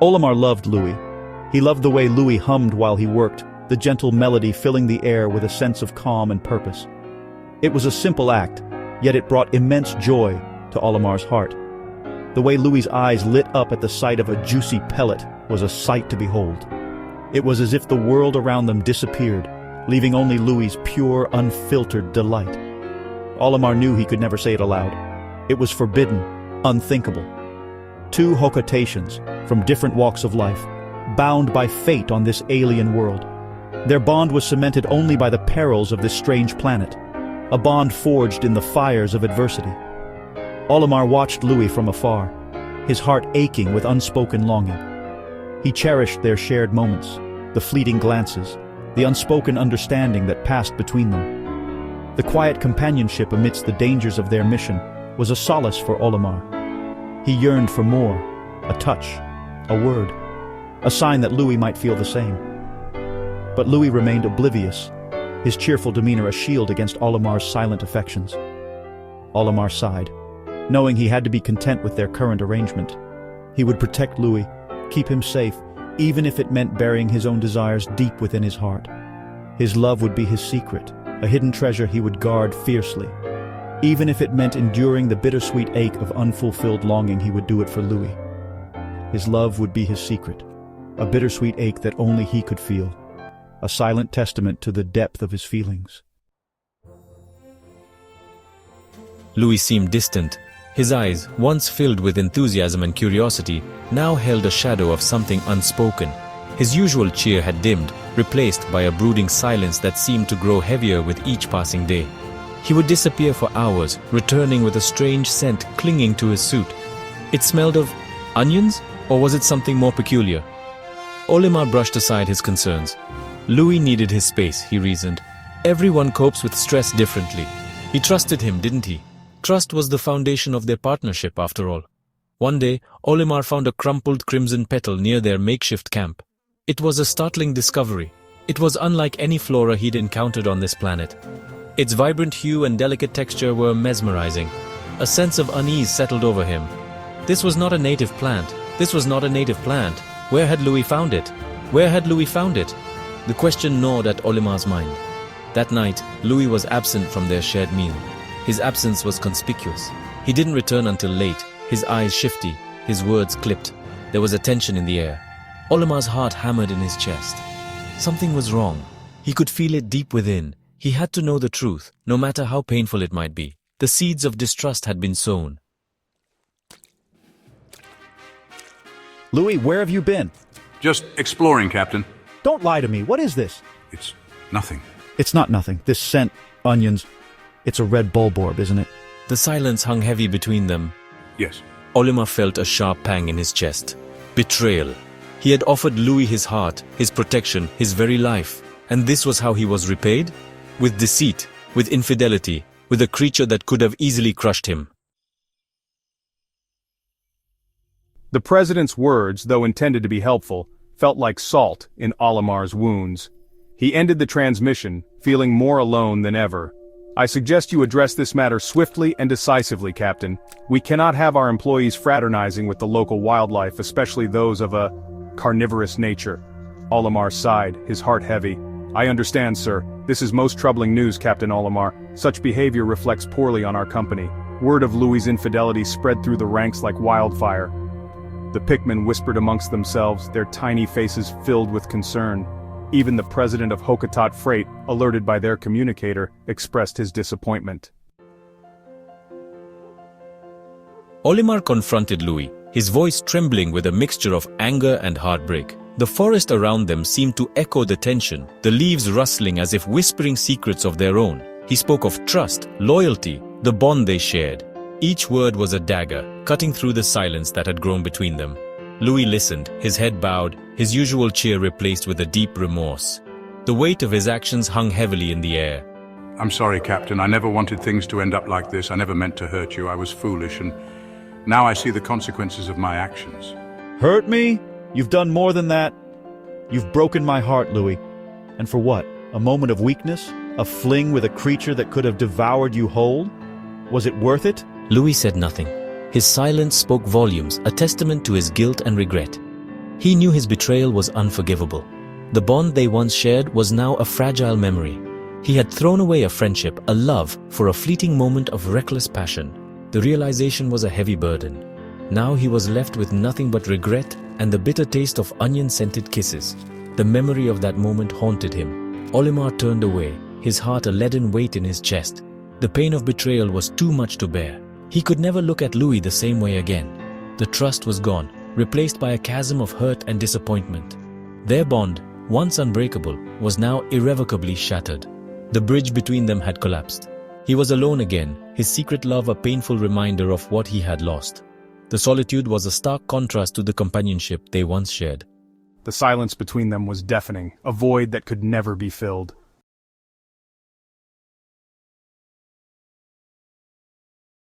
Olimar loved Louie. He loved the way Louie hummed while he worked, the gentle melody filling the air with a sense of calm and purpose. It was a simple act, yet it brought immense joy to Olimar's heart. The way Louie's eyes lit up at the sight of a juicy pellet was a sight to behold. It was as if the world around them disappeared, leaving only Louie's pure, unfiltered delight. Olimar knew he could never say it aloud. It was forbidden, unthinkable. Two Hocotatians, from different walks of life, bound by fate on this alien world. Their bond was cemented only by the perils of this strange planet, a bond forged in the fires of adversity. Olimar watched Louie from afar, his heart aching with unspoken longing. He cherished their shared moments, the fleeting glances, the unspoken understanding that passed between them. The quiet companionship amidst the dangers of their mission was a solace for Olimar. He yearned for more, a touch, a word, a sign that Louie might feel the same. But Louie remained oblivious, his cheerful demeanor a shield against Olimar's silent affections. Olimar sighed, knowing he had to be content with their current arrangement. He would protect Louie, keep him safe, even if it meant burying his own desires deep within his heart. His love would be his secret, a hidden treasure he would guard fiercely. Even if it meant enduring the bittersweet ache of unfulfilled longing, he would do it for Louie. His love would be his secret, a bittersweet ache that only he could feel, a silent testament to the depth of his feelings. Louie seemed distant. His eyes, once filled with enthusiasm and curiosity, now held a shadow of something unspoken. His usual cheer had dimmed, replaced by a brooding silence that seemed to grow heavier with each passing day. He would disappear for hours, returning with a strange scent clinging to his suit. It smelled of onions, or was it something more peculiar? Olimar brushed aside his concerns. Louie needed his space, he reasoned. Everyone copes with stress differently. He trusted him, didn't he? Trust was the foundation of their partnership, after all. One day, Olimar found a crumpled crimson petal near their makeshift camp. It was a startling discovery. It was unlike any flora he'd encountered on this planet. Its vibrant hue and delicate texture were mesmerizing. A sense of unease settled over him. This was not a native plant. This was not a native plant. Where had Louie found it? Where had Louie found it? The question gnawed at Olimar's mind. That night, Louie was absent from their shared meal. His absence was conspicuous. He didn't return until late, his eyes shifty, his words clipped. There was a tension in the air. Olimar's heart hammered in his chest. Something was wrong. He could feel it deep within. He had to know the truth, no matter how painful it might be. The seeds of distrust had been sown. Louie, where have you been? Just exploring, Captain. Don't lie to me. What is this? It's nothing. It's not nothing. This scent, onions, it's a Red Bulborb, isn't it? The silence hung heavy between them. Yes. Olimar felt a sharp pang in his chest. Betrayal. He had offered Louie his heart, his protection, his very life. And this was how he was repaid? With deceit, with infidelity, with a creature that could have easily crushed him. The president's words, though intended to be helpful, felt like salt in Olimar's wounds. He ended the transmission, feeling more alone than ever. I suggest you address this matter swiftly and decisively, Captain. We cannot have our employees fraternizing with the local wildlife, especially those of a carnivorous nature. Olimar sighed, his heart heavy. I understand, sir. This is most troubling news, Captain Olimar. Such behavior reflects poorly on our company. Word of Louie's infidelity spread through the ranks like wildfire. The Pikmin whispered amongst themselves, their tiny faces filled with concern. Even the president of Hocotate Freight, alerted by their communicator, expressed his disappointment. Olimar confronted Louie, his voice trembling with a mixture of anger and heartbreak. The forest around them seemed to echo the tension, the leaves rustling as if whispering secrets of their own. He spoke of trust, loyalty, the bond they shared. Each word was a dagger, cutting through the silence that had grown between them. Louie listened, his head bowed, his usual cheer replaced with a deep remorse. The weight of his actions hung heavily in the air. I'm sorry, Captain. I never wanted things to end up like this. I never meant to hurt you. I was foolish, and now I see the consequences of my actions. Hurt me? You've done more than that. You've broken my heart, Louie. And for what? A moment of weakness? A fling with a creature that could have devoured you whole? Was it worth it? Louie said nothing. His silence spoke volumes, a testament to his guilt and regret. He knew his betrayal was unforgivable. The bond they once shared was now a fragile memory. He had thrown away a friendship, a love, for a fleeting moment of reckless passion. The realization was a heavy burden. Now he was left with nothing but regret and the bitter taste of onion-scented kisses. The memory of that moment haunted him. Olimar turned away, his heart a leaden weight in his chest. The pain of betrayal was too much to bear. He could never look at Louie the same way again. The trust was gone, replaced by a chasm of hurt and disappointment. Their bond, once unbreakable, was now irrevocably shattered. The bridge between them had collapsed. He was alone again, his secret love a painful reminder of what he had lost. The solitude was a stark contrast to the companionship they once shared. The silence between them was deafening, a void that could never be filled.